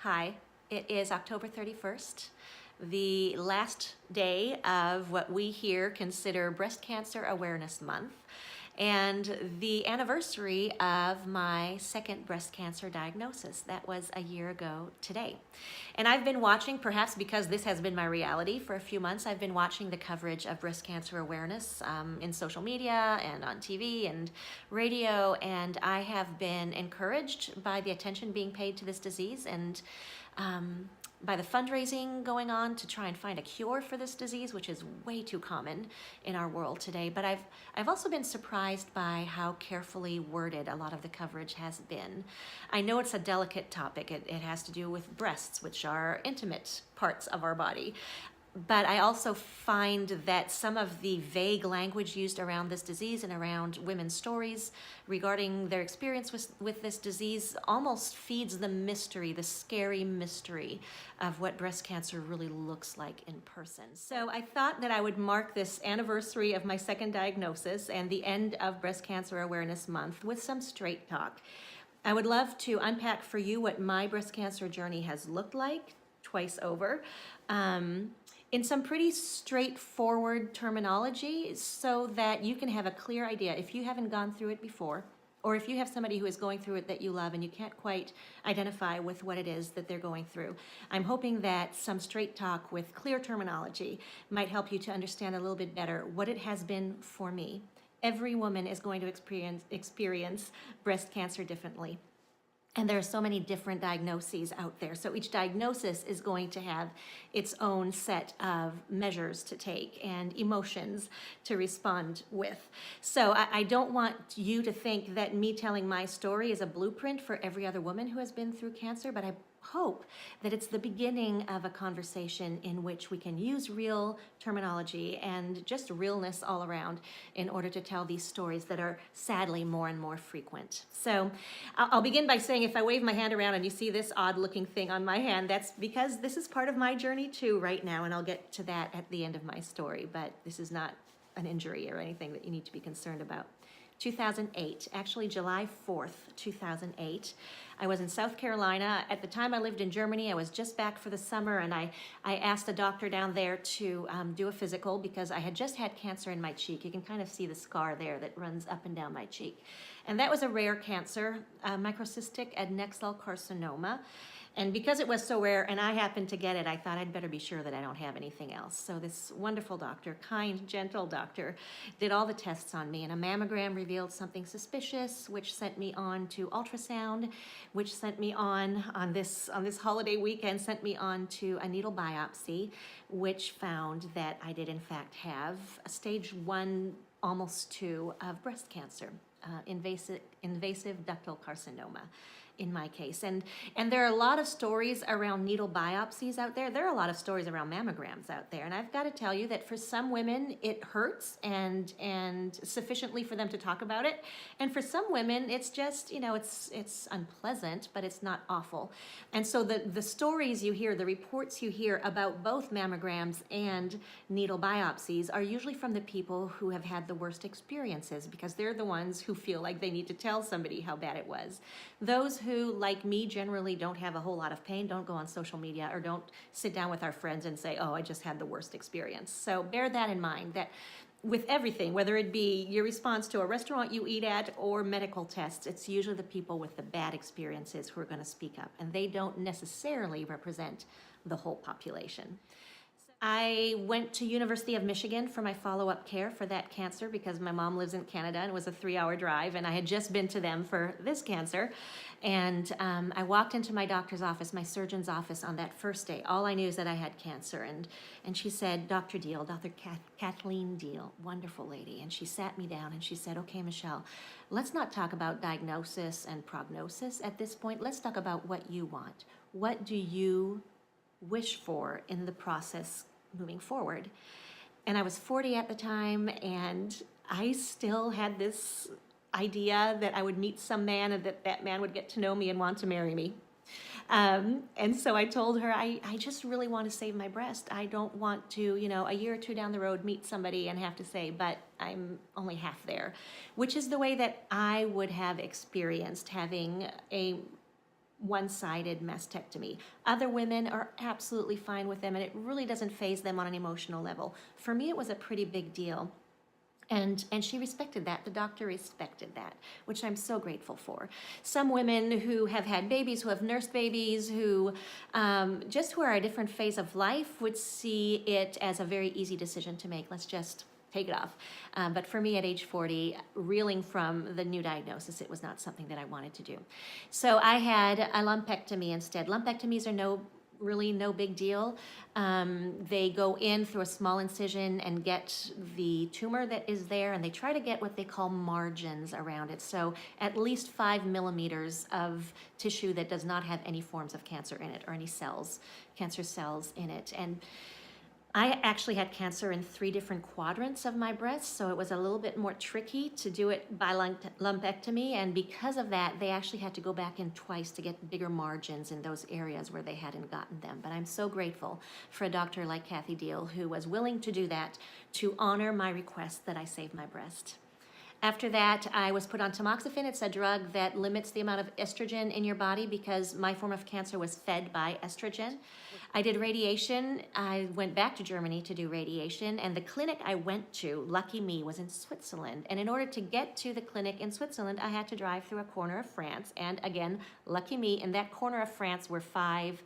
Hi, it is October 31st, the last day of what we here consider Breast Cancer Awareness Month, and the anniversary of my second breast cancer diagnosis. That was a year ago today. And I've been watching, perhaps because this has been my reality for a few months, I've been watching the coverage of breast cancer awareness in social media and on TV and radio, and I have been encouraged by the attention being paid to this disease and by the fundraising going on to try and find a cure for this disease, which is way too common in our world today. But I've also been surprised by how carefully worded a lot of the coverage has been. I know it's a delicate topic. It has to do with breasts, which are intimate parts of our body. But I also find that some of the vague language used around this disease and around women's stories regarding their experience with this disease almost feeds the mystery, the scary mystery of what breast cancer really looks like in person. So I thought that I would mark this anniversary of my second diagnosis and the end of Breast Cancer Awareness Month with some straight talk. I would love to unpack for you what my breast cancer journey has looked like twice over. In some pretty straightforward terminology so that you can have a clear idea if you haven't gone through it before, or if you have somebody who is going through it that you love and you can't quite identify with what it is that they're going through. I'm hoping that some straight talk with clear terminology might help you to understand a little bit better what it has been for me. Every woman is going to experience breast cancer differently. And there are so many different diagnoses out there. So each diagnosis is going to have its own set of measures to take and emotions to respond with. So I don't want you to think that me telling my story is a blueprint for every other woman who has been through cancer, but I hope that it's the beginning of a conversation in which we can use real terminology and just realness all around in order to tell these stories that are sadly more and more frequent. So I'll begin by saying if I wave my hand around and you see this odd looking thing on my hand, that's because this is part of my journey too right now, and I'll get to that at the end of my story, but this is not an injury or anything that you need to be concerned about. 2008, actually July 4th, 2008. I was in South Carolina. At the time I lived in Germany. I was just back for the summer, and I asked a doctor down there to do a physical because I had just had cancer in my cheek. You can kind of see the scar there that runs up and down my cheek. And that was a rare cancer, microcystic adnexal carcinoma. And because it was so rare and I happened to get it, I thought I'd better be sure that I don't have anything else. So this wonderful doctor, kind, gentle doctor, did all the tests on me, and a mammogram revealed something suspicious, which sent me on to ultrasound, which sent me on this holiday weekend, sent me on to a needle biopsy, which found that I did in fact have a stage 1, almost 2 of breast cancer, invasive ductal carcinoma in my case. And there are a lot of stories around needle biopsies out there. There are a lot of stories around mammograms out there. And I've got to tell you that for some women, it hurts and sufficiently for them to talk about it. And for some women, it's just, it's unpleasant, but it's not awful. And so the stories you hear, the reports you hear about both mammograms and needle biopsies are usually from the people who have had the worst experiences, because they're the ones who feel like they need to tell somebody how bad it was. Those who, like me, generally don't have a whole lot of pain, don't go on social media or don't sit down with our friends and say, oh, I just had the worst experience. So bear that in mind, that with everything, whether it be your response to a restaurant you eat at or medical tests, it's usually the people with the bad experiences who are going to speak up, and they don't necessarily represent the whole population. I went to University of Michigan for my follow-up care for that cancer because my mom lives in Canada and it was a 3-hour drive, and I had just been to them for this cancer. And I walked into my doctor's office, my surgeon's office, on that first day. All I knew is that I had cancer. And she said, Dr. Deal, Dr. Kathleen Deal, wonderful lady. And she sat me down and she said, okay, Michelle, let's not talk about diagnosis and prognosis at this point. Let's talk about what you want. What do you wish for in the process moving forward? And I was 40 at the time, and I still had this idea that I would meet some man and that man would get to know me and want to marry me. And so I told her, I just really want to save my breast. I don't want to, a year or two down the road meet somebody and have to say, but I'm only half there, which is the way that I would have experienced having a one-sided mastectomy. Other women are absolutely fine with them, and it really doesn't faze them on an emotional level. For me, it was a pretty big deal. And she respected that. The doctor respected that, which I'm so grateful for. Some women who have had babies, who have nursed babies, who who are at a different phase of life would see it as a very easy decision to make. Let's just take it off. But for me at age 40, reeling from the new diagnosis, it was not something that I wanted to do. So I had a lumpectomy instead. Lumpectomies are really no big deal. They go in through a small incision and get the tumor that is there, and they try to get what they call margins around it. So at least 5 millimeters of tissue that does not have any forms of cancer in it or any cancer cells in it. And I actually had cancer in 3 different quadrants of my breast, so it was a little bit more tricky to do it by lumpectomy, and because of that, they actually had to go back in twice to get bigger margins in those areas where they hadn't gotten them. But I'm so grateful for a doctor like Kathy Deal who was willing to do that to honor my request that I save my breast. After that, I was put on tamoxifen. It's a drug that limits the amount of estrogen in your body because my form of cancer was fed by estrogen. I did radiation. I went back to Germany to do radiation, and the clinic I went to, lucky me, was in Switzerland. And in order to get to the clinic in Switzerland, I had to drive through a corner of France. And again, lucky me, in that corner of France were 5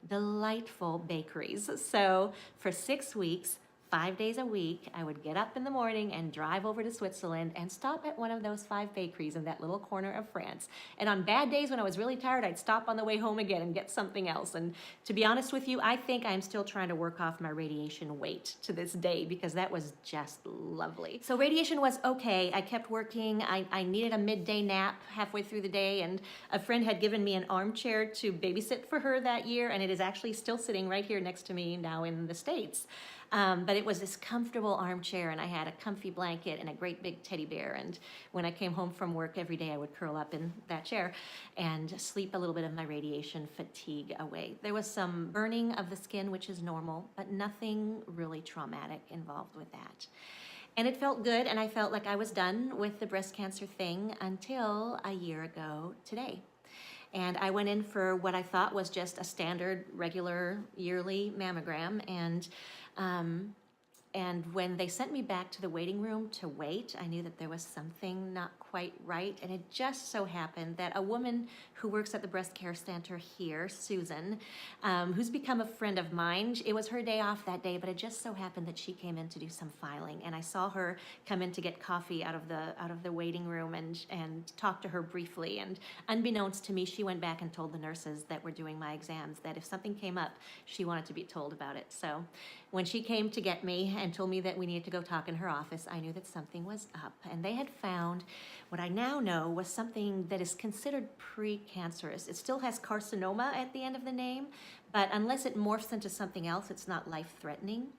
delightful bakeries. So for 6 weeks, 5 days a week, I would get up in the morning and drive over to Switzerland and stop at one of those 5 bakeries in that little corner of France. And on bad days when I was really tired, I'd stop on the way home again and get something else. And to be honest with you, I think I'm still trying to work off my radiation weight to this day because that was just lovely. So radiation was okay. I kept working. I needed a midday nap halfway through the day, and a friend had given me an armchair to babysit for her that year, and it is actually still sitting right here next to me now in the States. But it was this comfortable armchair, and I had a comfy blanket and a great big teddy bear. And when I came home from work every day, I would curl up in that chair and sleep a little bit of my radiation fatigue away. There was some burning of the skin, which is normal, but nothing really traumatic involved with that. And it felt good, and I felt like I was done with the breast cancer thing until a year ago today. And I went in for what I thought was just a standard, regular, yearly mammogram. And when they sent me back to the waiting room to wait, I knew that there was something not quite right. And it just so happened that a woman who works at the breast care center here, Susan, who's become a friend of mine, it was her day off that day, but it just so happened that she came in to do some filing. And I saw her come in to get coffee out of the waiting room and talk to her briefly. And unbeknownst to me, she went back and told the nurses that were doing my exams that if something came up, she wanted to be told about it. So when she came to get me and told me that we needed to go talk in her office, I knew that something was up. And they had found what I now know was something that is considered precancerous. It still has carcinoma at the end of the name, but unless it morphs into something else, it's not life-threatening.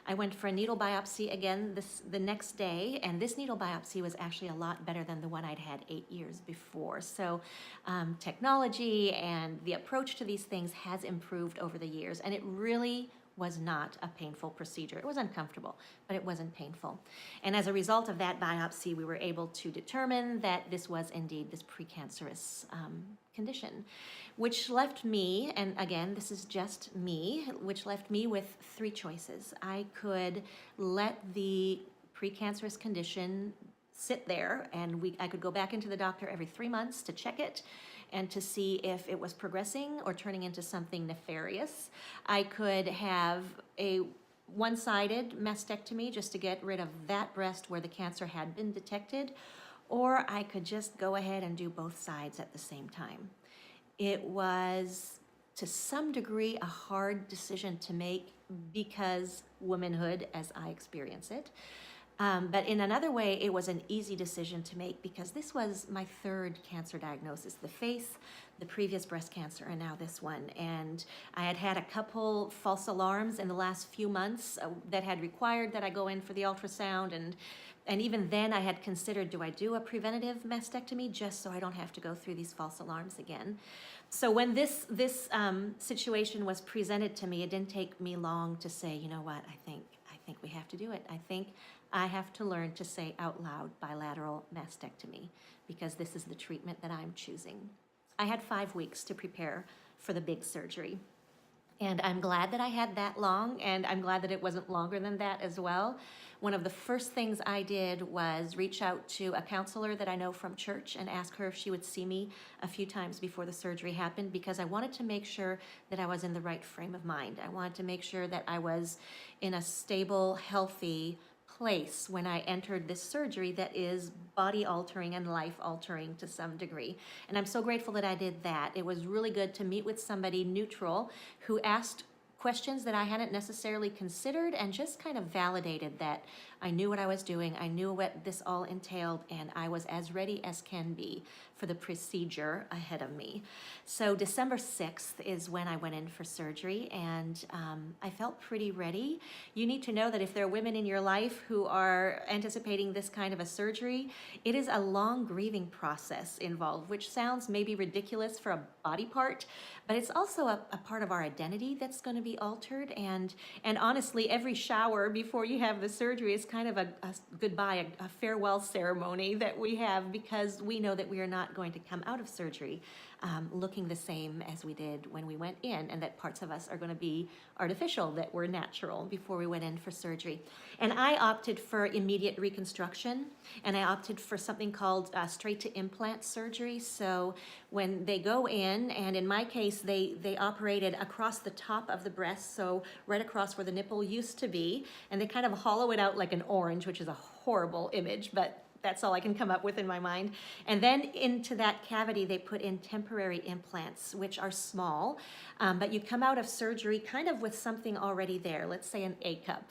I went for a needle biopsy again the next day, and this needle biopsy was actually a lot better than the one I'd had 8 years before. So technology and the approach to these things has improved over the years, and it really was not a painful procedure. It was uncomfortable, but it wasn't painful. And as a result of that biopsy, we were able to determine that this was indeed this precancerous condition, which left me, and again, this is just me, which left me with 3 choices. I could let the precancerous condition sit there, and I could go back into the doctor every 3 months to check it and to see if it was progressing or turning into something nefarious. I could have a one-sided mastectomy just to get rid of that breast where the cancer had been detected, or I could just go ahead and do both sides at the same time. It was, to some degree, a hard decision to make because womanhood, as I experience it, but in another way, it was an easy decision to make because this was my 3rd cancer diagnosis, the face, the previous breast cancer, and now this one. And I had had a couple false alarms in the last few months that had required that I go in for the ultrasound. And even then I had considered, do I do a preventative mastectomy just so I don't have to go through these false alarms again? So when this situation was presented to me, it didn't take me long to say, you know what, I think we have to do it. I think I have to learn to say out loud bilateral mastectomy because this is the treatment that I'm choosing. I had 5 weeks to prepare for the big surgery. And I'm glad that I had that long, and I'm glad that it wasn't longer than that as well. One of the first things I did was reach out to a counselor that I know from church and ask her if she would see me a few times before the surgery happened, because I wanted to make sure that I was in the right frame of mind. I wanted to make sure that I was in a stable, healthy place when I entered this surgery that is body altering and life altering to some degree. And I'm so grateful that I did that. It was really good to meet with somebody neutral who asked questions that I hadn't necessarily considered and just kind of validated that I knew what I was doing, I knew what this all entailed, and I was as ready as can be for the procedure ahead of me. So December 6th is when I went in for surgery, and I felt pretty ready. You need to know that if there are women in your life who are anticipating this kind of a surgery, it is a long grieving process involved, which sounds maybe ridiculous for a body part, but it's also a part of our identity that's going to be altered. And honestly, every shower before you have the surgery is kind of a goodbye, a farewell ceremony that we have, because we know that we are not going to come out of surgery looking the same as we did when we went in, and that parts of us are going to be artificial that were natural before we went in for surgery. And I opted for immediate reconstruction, and I opted for something called straight to implant surgery. So when they go in my case, they operated across the top of the breast, so right across where the nipple used to be, and they kind of hollow it out like an orange, which is a horrible image, but that's all I can come up with in my mind. And then into that cavity, they put in temporary implants, which are small, but you come out of surgery kind of with something already there, let's say an A cup,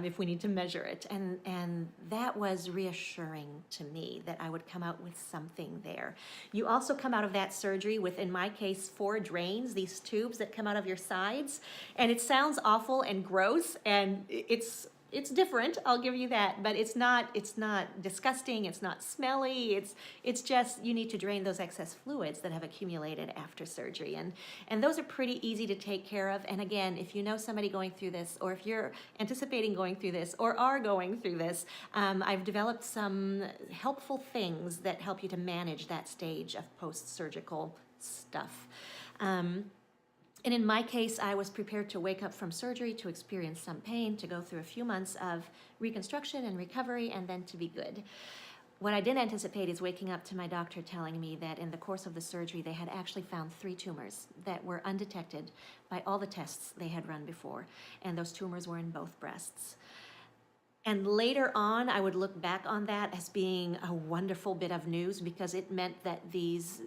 if we need to measure it. And that was reassuring to me that I would come out with something there. You also come out of that surgery with, in my case, 4 drains, these tubes that come out of your sides. And it sounds awful and gross, and it's different, I'll give you that, but it's not disgusting, it's not smelly, it's just you need to drain those excess fluids that have accumulated after surgery, and those are pretty easy to take care of. And again, if you know somebody going through this, or if you're anticipating going through this, or are going through this, I've developed some helpful things that help you to manage that stage of post-surgical stuff. And in my case, I was prepared to wake up from surgery, to experience some pain, to go through a few months of reconstruction and recovery, and then to be good. What I didn't anticipate is waking up to my doctor telling me that in the course of the surgery, they had actually found 3 tumors that were undetected by all the tests they had run before, and those tumors were in both breasts. And later on, I would look back on that as being a wonderful bit of news, because it meant that these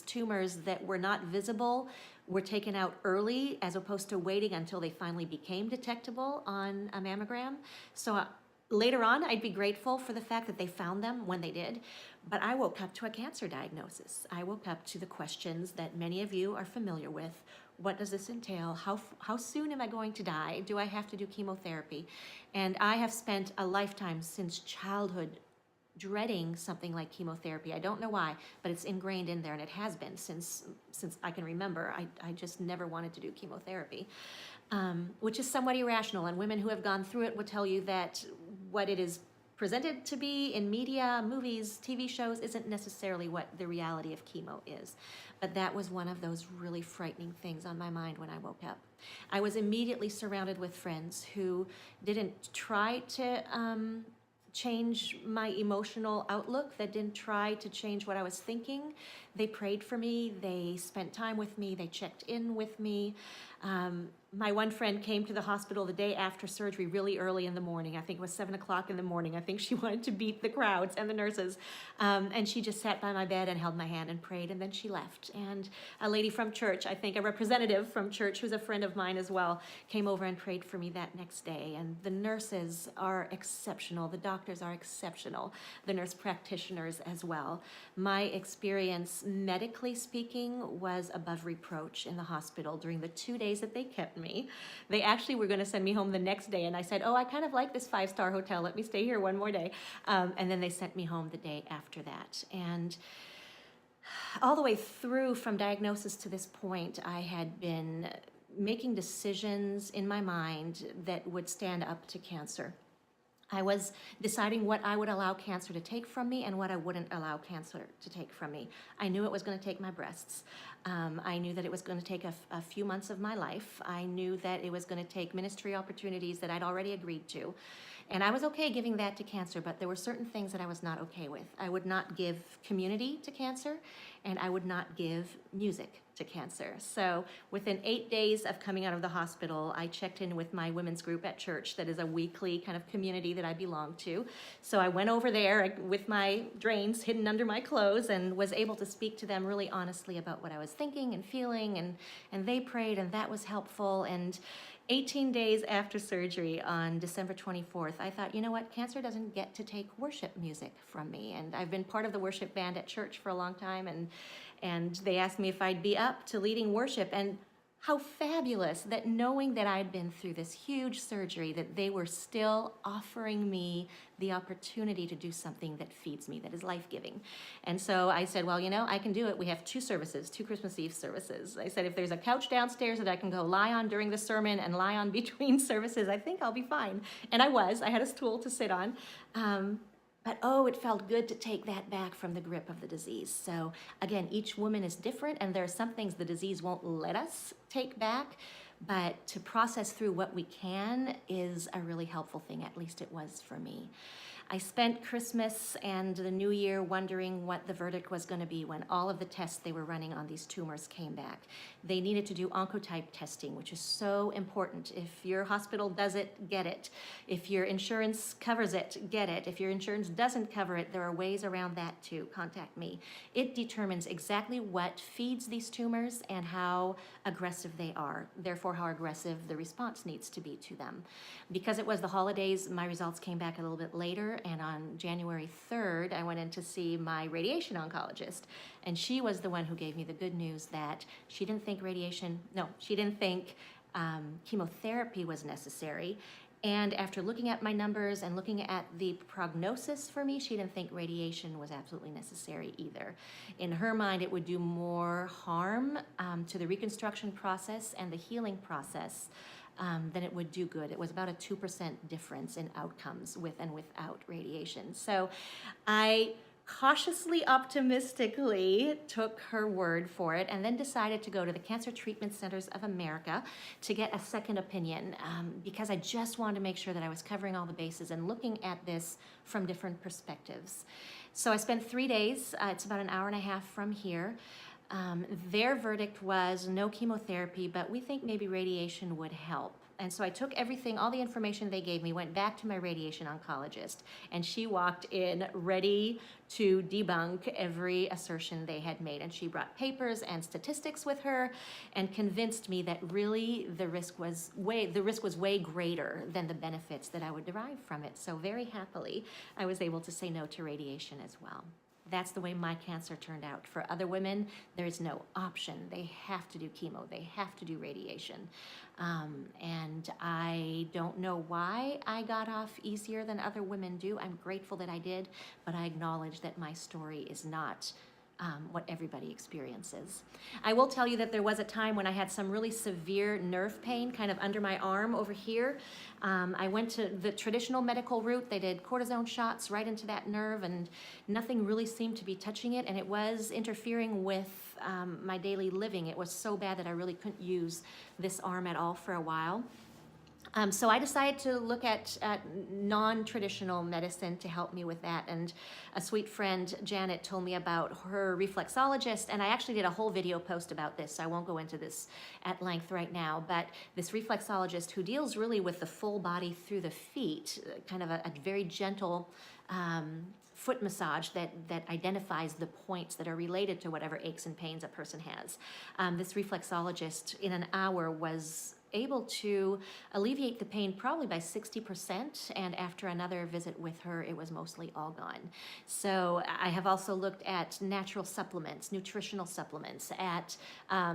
tumors that were not visible were taken out early, as opposed to waiting until they finally became detectable on a mammogram. So later on, I'd be grateful for the fact that they found them when they did. But I woke up to a cancer diagnosis. I woke up to the questions that many of you are familiar with. What does this entail? How soon am I going to die? Do I have to do chemotherapy? And I have spent a lifetime since childhood dreading something like chemotherapy. I don't know why, but it's ingrained in there, and it has been since I can remember. I just never wanted to do chemotherapy, which is somewhat irrational. And women who have gone through it will tell you that what it is presented to be in media, movies, TV shows isn't necessarily what the reality of chemo is. But that was one of those really frightening things on my mind when I woke up. I was immediately surrounded with friends who didn't try to change my emotional outlook, that didn't try to change what I was thinking. They prayed for me, they spent time with me, they checked in with me. My one friend came to the hospital the day after surgery really early in the morning. I think it was 7 o'clock in the morning. I think she wanted to beat the crowds and the nurses. And she just sat by my bed and held my hand and prayed, and then she left. And a lady from church, I think a representative from church who's a friend of mine as well, came over and prayed for me that next day. And the nurses are exceptional. The doctors are exceptional. The nurse practitioners as well. My experience, medically speaking, was above reproach in the hospital during the 2 days that they kept me. They actually were going to send me home the next day, and I said, I kind of like this 5-star hotel. Let me stay here one more day. And then they sent me home the day after that. And all the way through from diagnosis to this point, I had been making decisions in my mind that would stand up to cancer. I was deciding what I would allow cancer to take from me and what I wouldn't allow cancer to take from me. I knew it was going to take my breasts. I knew that it was going to take a few months of my life. I knew that it was going to take ministry opportunities that I'd already agreed to. And I was okay giving that to cancer, but there were certain things that I was not okay with. I would not give community to cancer, and I would not give music to cancer. So within 8 days of coming out of the hospital, I checked in with my women's group at church that is a weekly kind of community that I belong to. So I went over there with my drains hidden under my clothes and was able to speak to them really honestly about what I was thinking and feeling, and they prayed, and that was helpful. And 18 days after surgery on December 24th, I thought, you know what, cancer doesn't get to take worship music from me. And I've been part of the worship band at church for a long time, and they asked me if I'd be up to leading worship. And how fabulous that, knowing that I'd been through this huge surgery, that they were still offering me the opportunity to do something that feeds me, that is life-giving. And so I said, well, you know, I can do it. We have 2 services, 2 Christmas Eve services. I said, if there's a couch downstairs that I can go lie on during the sermon and lie on between services, I think I'll be fine. And I had a stool to sit on. But oh, it felt good to take that back from the grip of the disease. So again, each woman is different, and there are some things the disease won't let us take back, but to process through what we can is a really helpful thing. At least it was for me. I spent Christmas and the New Year wondering what the verdict was going to be when all of the tests they were running on these tumors came back. They needed to do oncotype testing, which is so important. If your hospital does it, get it. If your insurance covers it, get it. If your insurance doesn't cover it, there are ways around that too. Contact me. It determines exactly what feeds these tumors and how aggressive they are, therefore how aggressive the response needs to be to them. Because it was the holidays, my results came back a little bit later, and on January 3rd, I went in to see my radiation oncologist, and she was the one who gave me the good news that she didn't think chemotherapy was necessary. And after looking at my numbers and looking at the prognosis for me, she didn't think radiation was absolutely necessary either. In her mind, it would do more harm to the reconstruction process and the healing process than it would do good. It was about a 2% difference in outcomes with and without radiation. So I cautiously optimistically took her word for it, and then decided to go to the Cancer Treatment Centers of America to get a second opinion, because I just wanted to make sure that I was covering all the bases and looking at this from different perspectives. So I spent 3 days, it's about an hour and a half from here. Their verdict was no chemotherapy, but we think maybe radiation would help. And so I took everything, all the information they gave me, went back to my radiation oncologist, and she walked in ready to debunk every assertion they had made. And she brought papers and statistics with her and convinced me that really the risk was way greater than the benefits that I would derive from it. So very happily, I was able to say no to radiation as well. That's the way my cancer turned out. For other women, there is no option. They have to do chemo. They have to do radiation. And I don't know why I got off easier than other women do. I'm grateful that I did, but I acknowledge that my story is not what everybody experiences. I will tell you that there was a time when I had some really severe nerve pain kind of under my arm over here. I went to the traditional medical route. They did cortisone shots right into that nerve, and nothing really seemed to be touching it, and it was interfering with my daily living. It was so bad that I really couldn't use this arm at all for a while. So I decided to look at non-traditional medicine to help me with that. And a sweet friend, Janet, told me about her reflexologist, and I actually did a whole video post about this, so I won't go into this at length right now, but this reflexologist who deals really with the full body through the feet, kind of a very gentle foot massage that identifies the points that are related to whatever aches and pains a person has. This reflexologist in an hour was able to alleviate the pain probably by 60%, and after another visit with her, it was mostly all gone. So I have also looked at natural supplements, nutritional supplements, at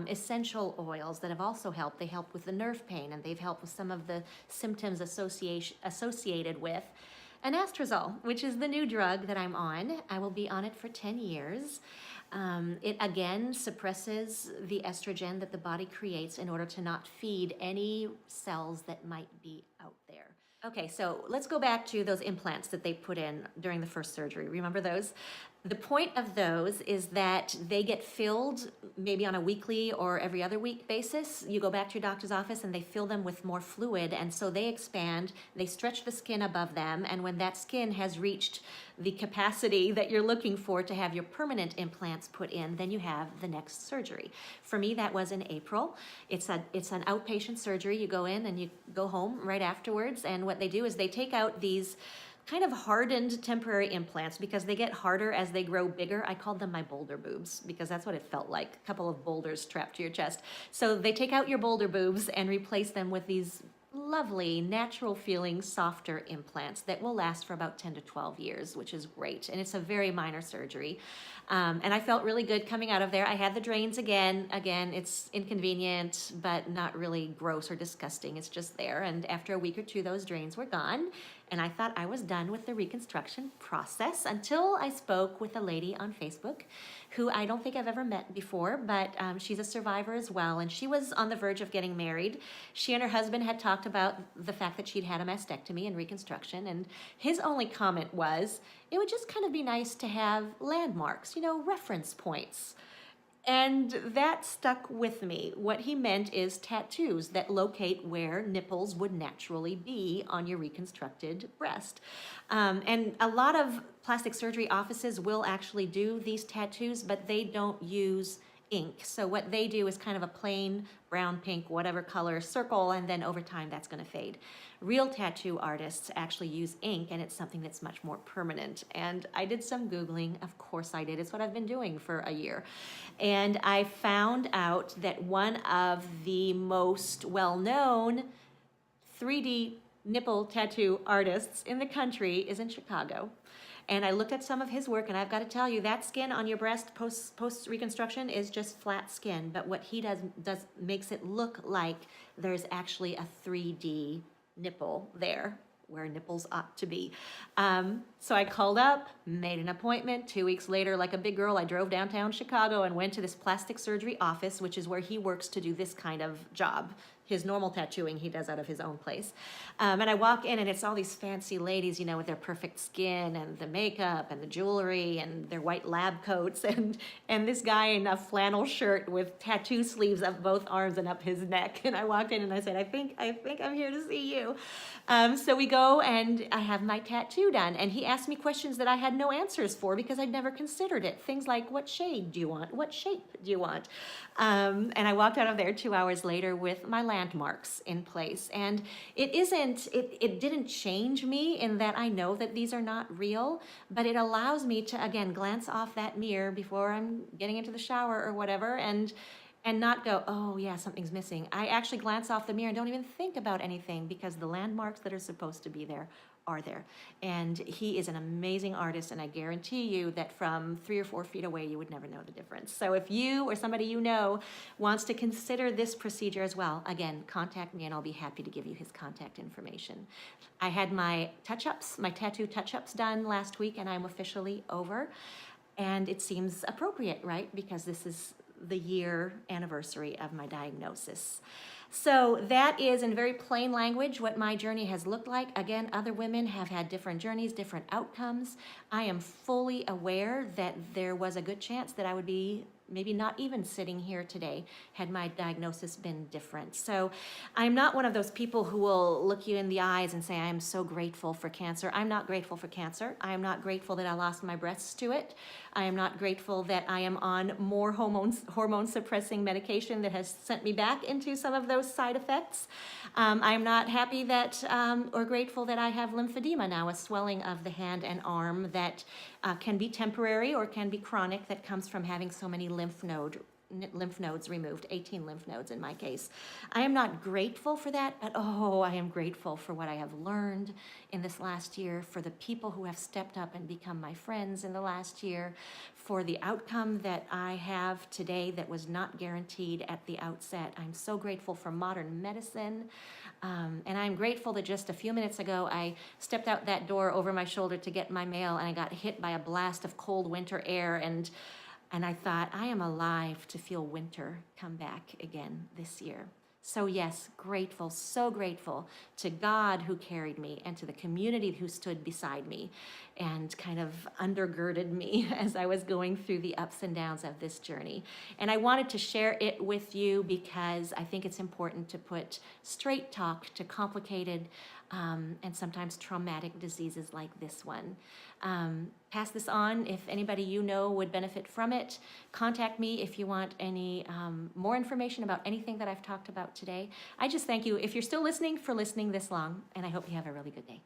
essential oils that have also helped. They help with the nerve pain, and they've helped with some of the symptoms associated with anastrozole, which is the new drug that I'm on. I will be on it for 10 years. It again suppresses the estrogen that the body creates in order to not feed any cells that might be out there. Okay, so let's go back to those implants that they put in during the first surgery. Remember those? The point of those is that they get filled maybe on a weekly or every other week basis. You go back to your doctor's office and they fill them with more fluid, and so they expand, they stretch the skin above them, and when that skin has reached the capacity that you're looking for to have your permanent implants put in, then you have the next surgery. For me, that was in April. It's an outpatient surgery. You go in and you go home right afterwards, and what they do is they take out these kind of hardened temporary implants because they get harder as they grow bigger. I called them my boulder boobs because that's what it felt like, a couple of boulders strapped to your chest. So they take out your boulder boobs and replace them with these lovely, natural feeling, softer implants that will last for about 10 to 12 years, which is great. And it's a very minor surgery. And I felt really good coming out of there. I had the drains again. Again, it's inconvenient, but not really gross or disgusting. It's just there. And after a week or two, those drains were gone. And I thought I was done with the reconstruction process until I spoke with a lady on Facebook who I don't think I've ever met before, but she's a survivor as well. And she was on the verge of getting married. She and her husband had talked about the fact that she'd had a mastectomy and reconstruction. And his only comment was, it would just kind of be nice to have landmarks, reference points. And that stuck with me. What he meant is tattoos that locate where nipples would naturally be on your reconstructed breast. And a lot of plastic surgery offices will actually do these tattoos, but they don't use ink. So what they do is kind of a plain brown, pink, whatever color circle, and then over time that's going to fade. Real tattoo artists actually use ink, and it's something that's much more permanent. And I did some Googling. Of course I did. It's what I've been doing for a year. And I found out that one of the most well-known 3D nipple tattoo artists in the country is in Chicago. And I looked at some of his work, and I've got to tell you, that skin on your breast post reconstruction is just flat skin. But what he does makes it look like there's actually a 3D nipple there, where nipples ought to be. So I called up, made an appointment. 2 weeks later, like a big girl, I drove downtown Chicago and went to this plastic surgery office, which is where he works to do this kind of job. His normal tattooing he does out of his own place. And I walk in, and it's all these fancy ladies, with their perfect skin and the makeup and the jewelry and their white lab coats, and this guy in a flannel shirt with tattoo sleeves up both arms and up his neck. And I walked in and I said, I think I'm here to see you. So we go, and I have my tattoo done, and he asked me questions that I had no answers for because I'd never considered it. Things like, what shade do you want? What shape do you want? And I walked out of there 2 hours later with my landmarks in place. And it didn't change me in that I know that these are not real, but it allows me to, again, glance off that mirror before I'm getting into the shower or whatever, and not go, oh yeah, something's missing. I actually glance off the mirror and don't even think about anything because the landmarks that are supposed to be there are there. And he is an amazing artist, and I guarantee you that from 3 or 4 feet away, you would never know the difference. So if you or somebody you know wants to consider this procedure as well, again, contact me and I'll be happy to give you his contact information. I had my touch-ups, my tattoo touch-ups done last week, and I'm officially over. And it seems appropriate, right? Because this is the year anniversary of my diagnosis. So that is, in very plain language, what my journey has looked like. Again, other women have had different journeys, different outcomes. I am fully aware that there was a good chance that I would be maybe not even sitting here today had my diagnosis been different. So I'm not one of those people who will look you in the eyes and say, I am so grateful for cancer. I'm not grateful for cancer. I am not grateful that I lost my breasts to it. I am not grateful that I am on more hormone suppressing medication that has sent me back into some of those side effects. I'm not happy that, or grateful that I have lymphedema now, a swelling of the hand and arm that can be temporary or can be chronic, that comes from having so many lymph nodes removed, 18 lymph nodes in my case. I am not grateful for that, but I am grateful for what I have learned in this last year, for the people who have stepped up and become my friends in the last year, for the outcome that I have today that was not guaranteed at the outset. I'm so grateful for modern medicine, and I'm grateful that just a few minutes ago I stepped out that door over my shoulder to get my mail, and I got hit by a blast of cold winter air, and I thought, I am alive to feel winter come back again this year. So yes, grateful, so grateful to God who carried me and to the community who stood beside me and kind of undergirded me as I was going through the ups and downs of this journey. And I wanted to share it with you because I think it's important to put straight talk to complicated and sometimes traumatic diseases like this one. Pass this on if anybody you know would benefit from it. Contact me if you want any more information about anything that I've talked about today. I just thank you, if you're still listening, for listening this long, and I hope you have a really good day.